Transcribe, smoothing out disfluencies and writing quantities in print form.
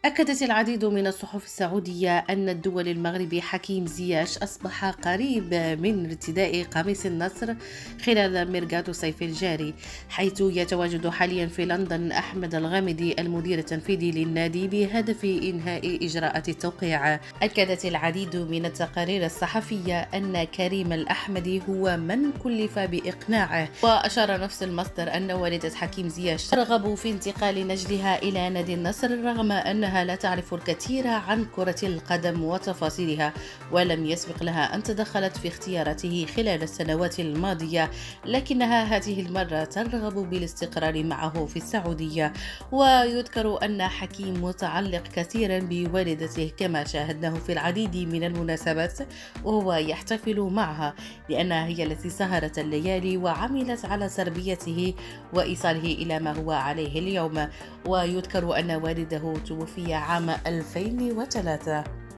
أكدت العديد من الصحف السعودية أن الدول المغربي حكيم زياش أصبح قريب من ارتداء قميص النصر خلال ميركاتو الصيف الجاري، حيث يتواجد حاليا في لندن أحمد الغامدي المدير التنفيذي للنادي بهدف إنهاء إجراءات التوقيع. أكدت العديد من التقارير الصحفية أن كريم الأحمدي هو من كلف بإقناعه، وأشار نفس المصدر أن والدة حكيم زياش ترغب في انتقال نجلها إلى نادي النصر رغم أنها لا تعرف الكثير عن كرة القدم وتفاصيلها، ولم يسبق لها أن تدخلت في اختياراته خلال السنوات الماضية، لكنها هذه المرة ترغب بالاستقرار معه في السعودية. ويذكر أن حكيم متعلق كثيرا بوالدته كما شاهدناه في العديد من المناسبات وهو يحتفل معها، لأنها هي التي سهرت الليالي وعملت على تربيته وإيصاله إلى ما هو عليه اليوم. ويذكر أن والده توفي عام 2003.